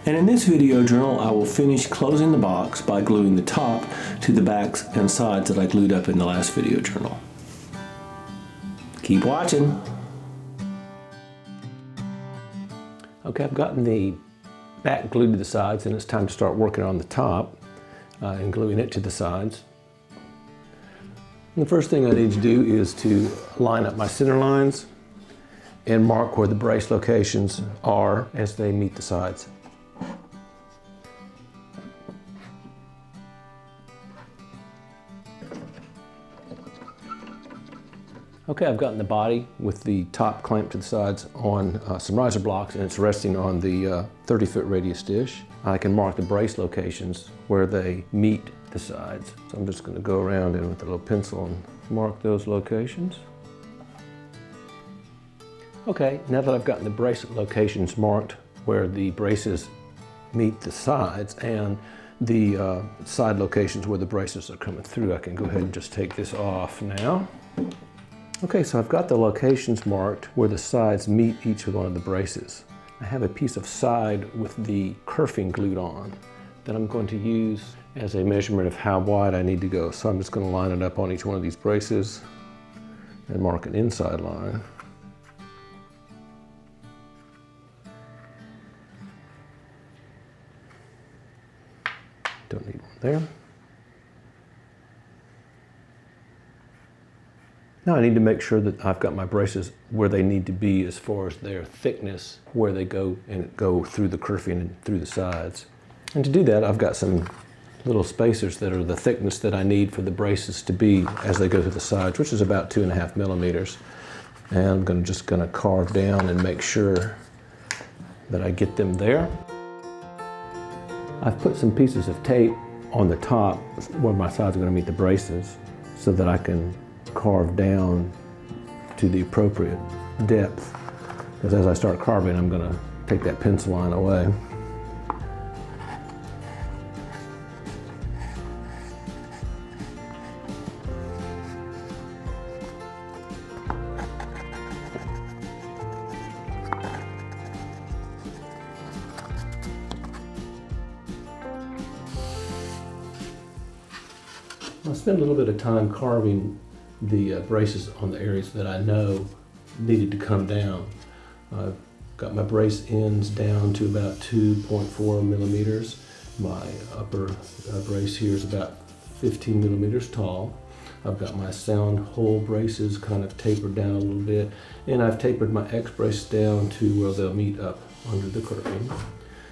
And in this video journal, I will finish closing the box by gluing the top to the backs and sides that I glued up in the last video journal. Keep watching. Okay, I've gotten the back glued to the sides, and it's time to start working on the top and gluing it to the sides. And the first thing I need to do is to line up my center lines and mark where the brace locations are as they meet the sides. Okay, I've gotten the body with the top clamped to the sides on some riser blocks, and it's resting on the 30-foot radius dish. I can mark the brace locations where they meet the sides. So I'm just going to go around and with a little pencil and mark those locations. Okay, now that I've gotten the brace locations marked where the braces meet the sides and the side locations where the braces are coming through, I can go ahead and just take this off now. Okay, so I've got the locations marked where the sides meet each one of the braces. I have a piece of side with the kerfing glued on that I'm going to use as a measurement of how wide I need to go. So I'm just going to line it up on each one of these braces and mark an inside line. Don't need one there. Now I need to make sure that I've got my braces where they need to be as far as their thickness, where they go and go through the kerfing and through the sides. And to do that, I've got some little spacers that are the thickness that I need for the braces to be as they go through the sides, which is about 2.5 millimeters. And I'm just going to carve down and make sure that I get them there. I've put some pieces of tape on the top where my sides are going to meet the braces so that I can carve down to the appropriate depth, because as I start carving, I'm going to take that pencil line away. I'll spend a little bit of time carving the braces on the areas that I know needed to come down. I've got my brace ends down to about 2.4 millimeters. My upper brace here is about 15 millimeters tall. I've got my sound hole braces kind of tapered down a little bit, and I've tapered my X brace down to where they'll meet up under the kerfing.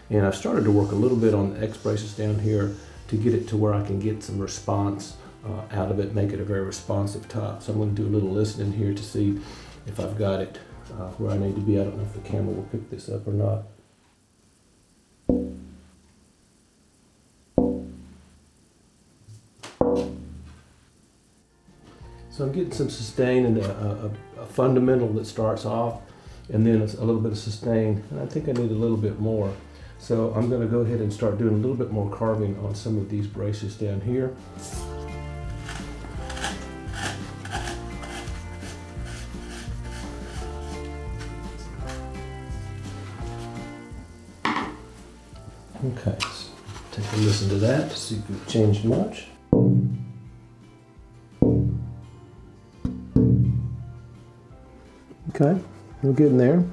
And I've started to work a little bit on the X braces down here to get it to where I can get some response out of it, make it a very responsive top. So I'm going to do a little listening here to see if I've got it where I need to be. I don't know if the camera will pick this up or not. So I'm getting some sustain and a fundamental that starts off, and then a little bit of sustain, and I think I need a little bit more. So I'm going to go ahead and start doing a little bit more carving on some of these braces down here. Okay, let's take a listen to that to see if we've changed much. Okay, we're getting there.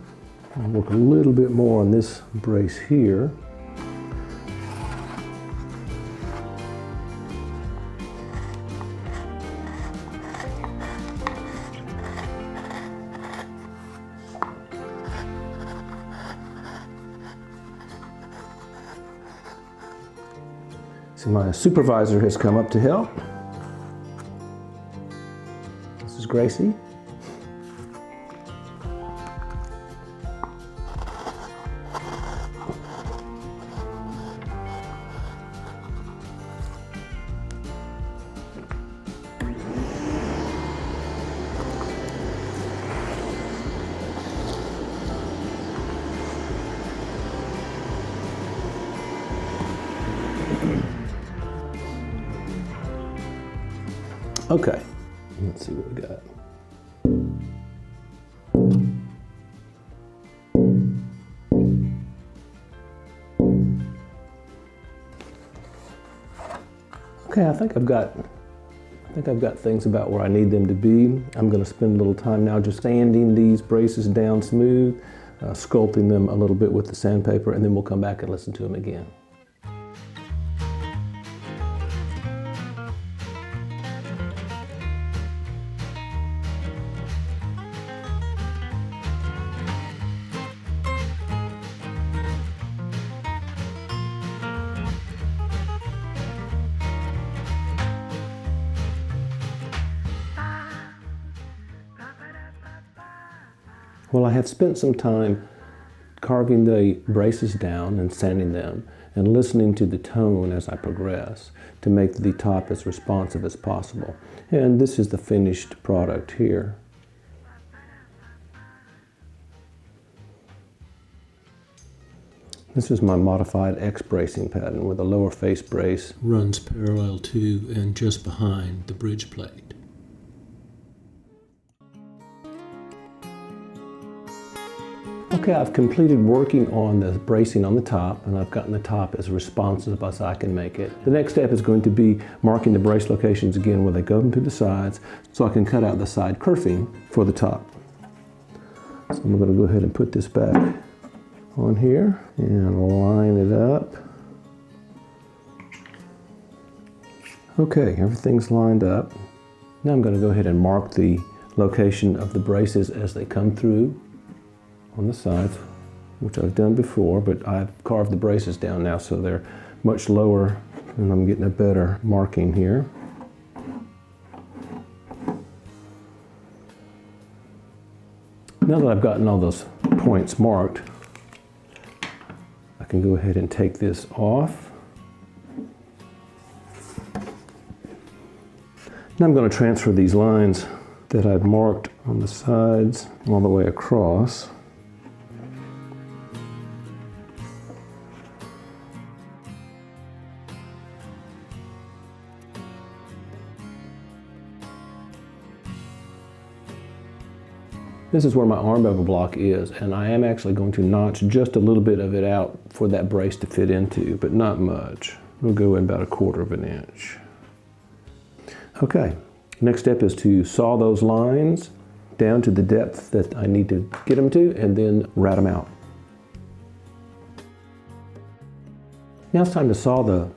I'll work a little bit more on this brace here. So my supervisor has come up to help. This is Gracie. Okay, let's see what we got. Okay, I think I've got things about where I need them to be. I'm going to spend a little time now just sanding these braces down smooth, sculpting them a little bit with the sandpaper, and then we'll come back and listen to them again. Well, I have spent some time carving the braces down and sanding them and listening to the tone as I progress to make the top as responsive as possible. And this is the finished product here. This is my modified X bracing pattern where the lower face brace runs parallel to and just behind the bridge plate. Okay, I've completed working on the bracing on the top, and I've gotten the top as responsive as I can make it. The next step is going to be marking the brace locations again where they go into the sides so I can cut out the side kerfing for the top. So I'm going to go ahead and put this back on here and line it up. Okay, everything's lined up. Now I'm going to go ahead and mark the location of the braces as they come through on the sides, which I've done before, but I've carved the braces down now so they're much lower and I'm getting a better marking here. Now that I've gotten all those points marked, I can go ahead and take this off. Now I'm going to transfer these lines that I've marked on the sides all the way across. This is where my arm bevel block is, and I am actually going to notch just a little bit of it out for that brace to fit into, but not much. We'll go in about 1/4 of an inch. Okay, next step is to saw those lines down to the depth that I need to get them to, and then route them out. Now it's time to saw the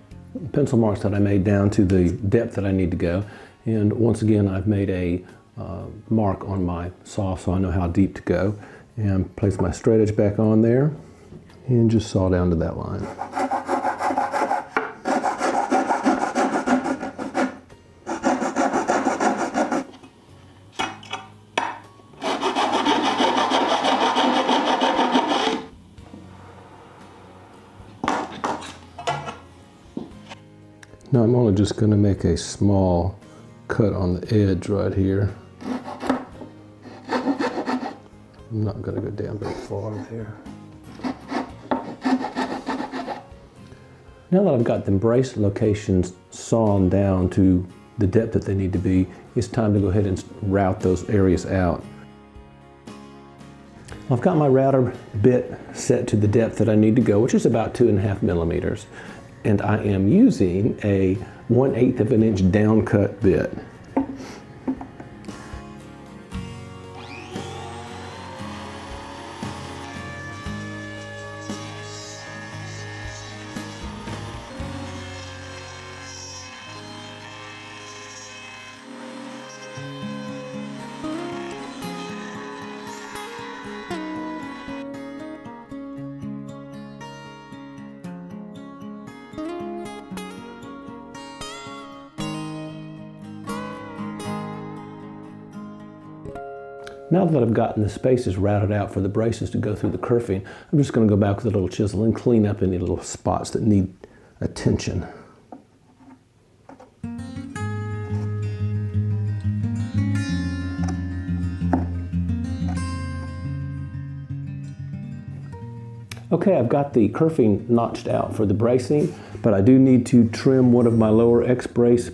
pencil marks that I made down to the depth that I need to go, and once again I've made a mark on my saw so I know how deep to go, and place my straight edge back on there and just saw down to that line. Now I'm only just going to make a small cut on the edge right here. I'm not going to go down very far there. Now that I've got the brace locations sawn down to the depth that they need to be, it's time to go ahead and route those areas out. I've got my router bit set to the depth that I need to go, which is about 2.5 millimeters. And I am using a 1/8 of an inch down cut bit. Now that I've gotten the spaces routed out for the braces to go through the kerfing, I'm just going to go back with a little chisel and clean up any little spots that need attention. Okay, I've got the kerfing notched out for the bracing, but I do need to trim one of my lower X brace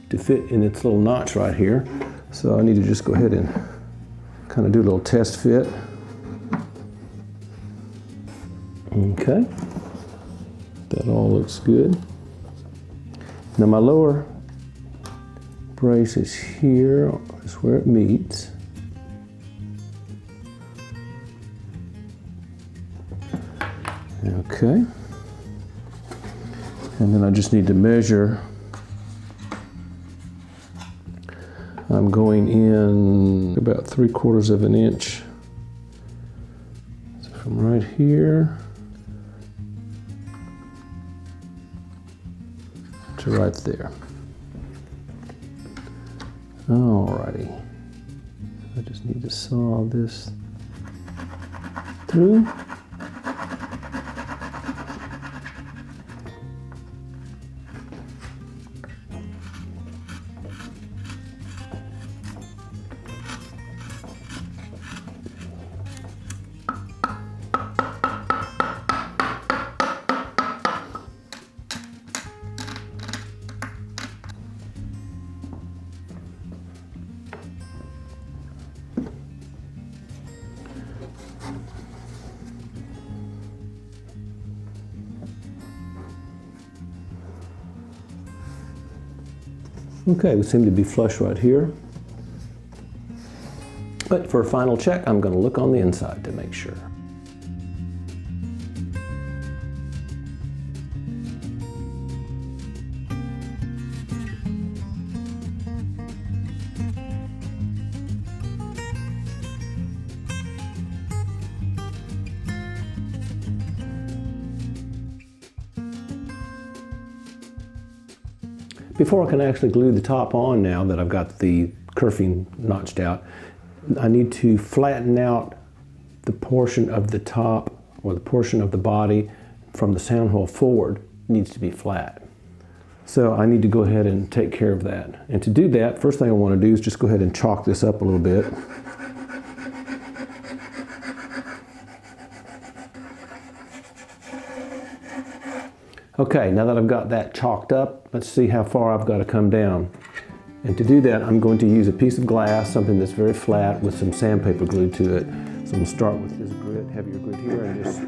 to fit in its little notch right here. So I need to just go ahead and kind of do a little test fit. Okay, that all looks good. Now my lower brace is here, is where it meets. Okay. And then I just need to measure. I'm going in about 3/4 of an inch. So from right here to right there. Alrighty. I just need to saw this through. Okay, we seem to be flush right here. But for a final check, I'm going to look on the inside to make sure. Before I can actually glue the top on now that I've got the kerfing notched out, I need to flatten out the portion of the top or the portion of the body from the sound hole forward. It needs to be flat. So I need to go ahead and take care of that. And to do that, first thing I want to do is just go ahead and chalk this up a little bit. Okay, now that I've got that chalked up, let's see how far I've got to come down. And to do that, I'm going to use a piece of glass, something that's very flat with some sandpaper glued to it. So I'm going to start with this grit, heavier grit here, and just...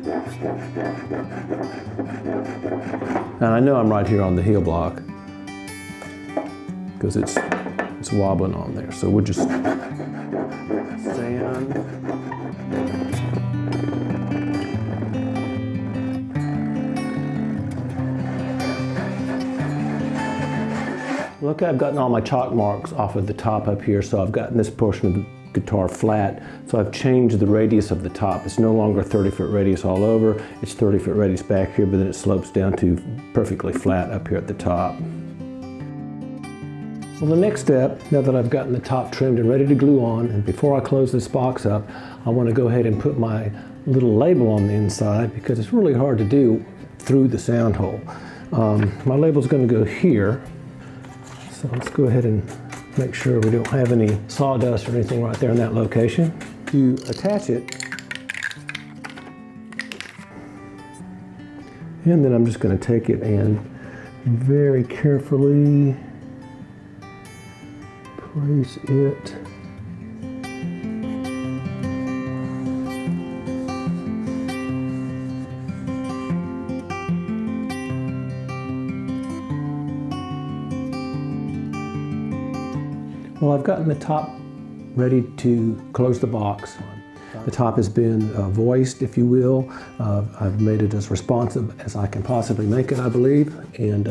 And I know I'm right here on the heel block because it's wobbling on there. So we'll just sand. Look, I've gotten all my chalk marks off of the top up here, so I've gotten this portion of the guitar flat. So I've changed the radius of the top. It's no longer 30-foot radius all over. It's 30-foot radius back here, but then it slopes down to perfectly flat up here at the top. Well, the next step, now that I've gotten the top trimmed and ready to glue on, and before I close this box up, I want to go ahead and put my little label on the inside because it's really hard to do through the sound hole. My label's going to go here. So let's go ahead and make sure we don't have any sawdust or anything right there in that location. To attach it, and then I'm just going to take it and very carefully place it . Well, I've gotten the top ready to close the box. The top has been voiced, if you will. I've made it as responsive as I can possibly make it, I believe. And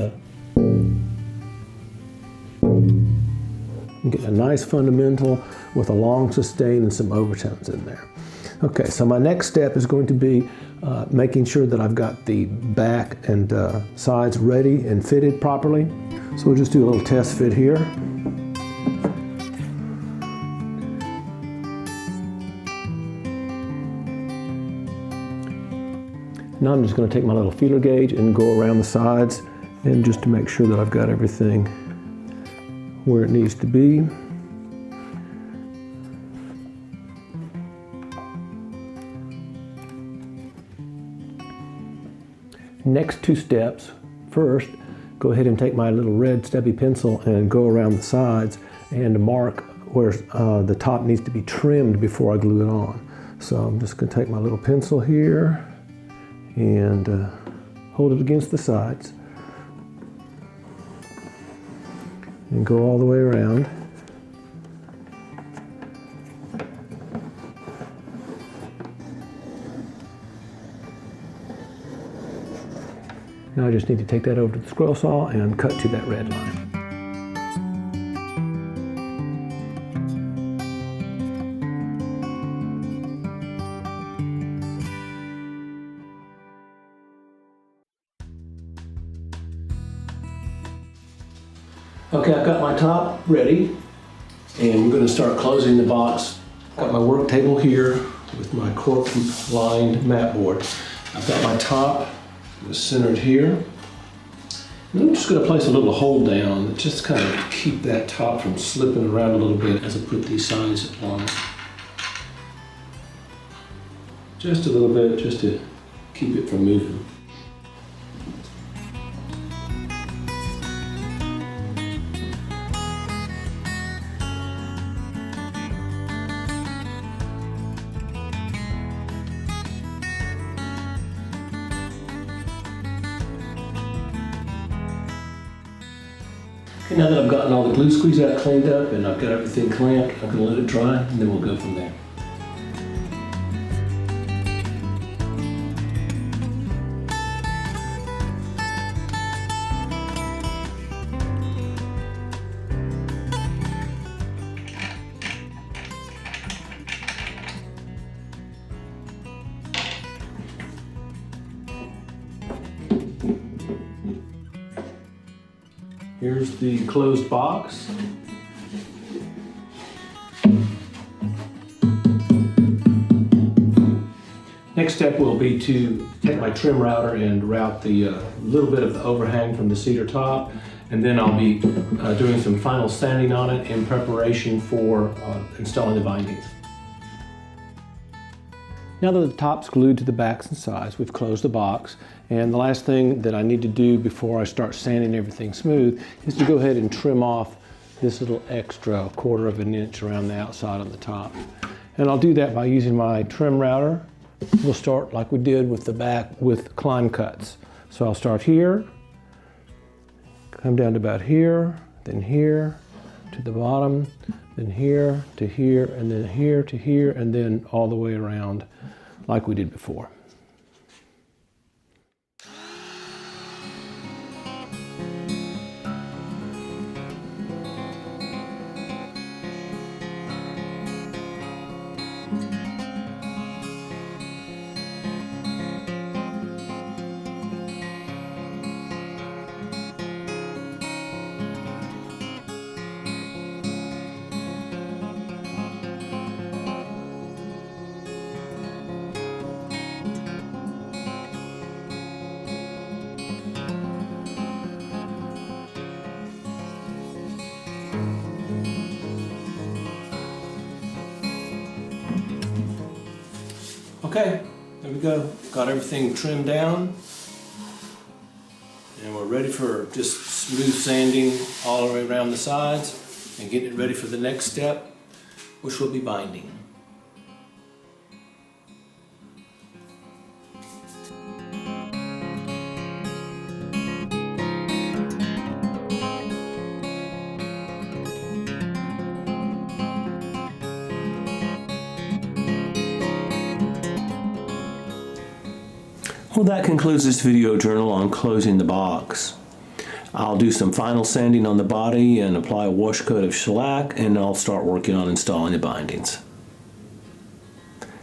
you get a nice fundamental with a long sustain and some overtones in there. Okay, so my next step is going to be making sure that I've got the back and sides ready and fitted properly. So we'll just do a little test fit here. Now I'm just going to take my little feeler gauge and go around the sides and just to make sure that I've got everything where it needs to be. Next two steps. First, go ahead and take my little red stubby pencil and go around the sides and mark where the top needs to be trimmed before I glue it on. So I'm just going to take my little pencil here and hold it against the sides. and go all the way around. Now I just need to take that over to the scroll saw and cut to that red line. Okay, I've got my top ready, and we're going to start closing the box. Got my work table here with my cork-lined mat board. I've got my top centered here. And I'm just going to place a little hold down, just kind of keep that top from slipping around a little bit as I put these sides on. Just a little bit, just to keep it from moving. Okay, now that I've gotten all the glue squeeze out cleaned up and I've got everything clamped, I'm going to let it dry and then we'll go from there. Here's the closed box. Next step will be to take my trim router and route the little bit of the overhang from the cedar top, and then I'll be doing some final sanding on it in preparation for installing the bindings. Now that the top's glued to the backs and sides, we've closed the box, and the last thing that I need to do before I start sanding everything smooth is to go ahead and trim off this little extra 1/4 of an inch around the outside of the top. And I'll do that by using my trim router. We'll start like we did with the back with climb cuts. So I'll start here, come down to about here, then here, to the bottom, then here to here, and then here to here, and then all the way around like we did before. Okay, there we go. Got everything trimmed down. And we're ready for just smooth sanding all the way around the sides and getting it ready for the next step, which will be binding. Well, that concludes this video journal on closing the box. I'll do some final sanding on the body and apply a wash coat of shellac, and I'll start working on installing the bindings.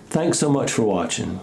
Thanks so much for watching.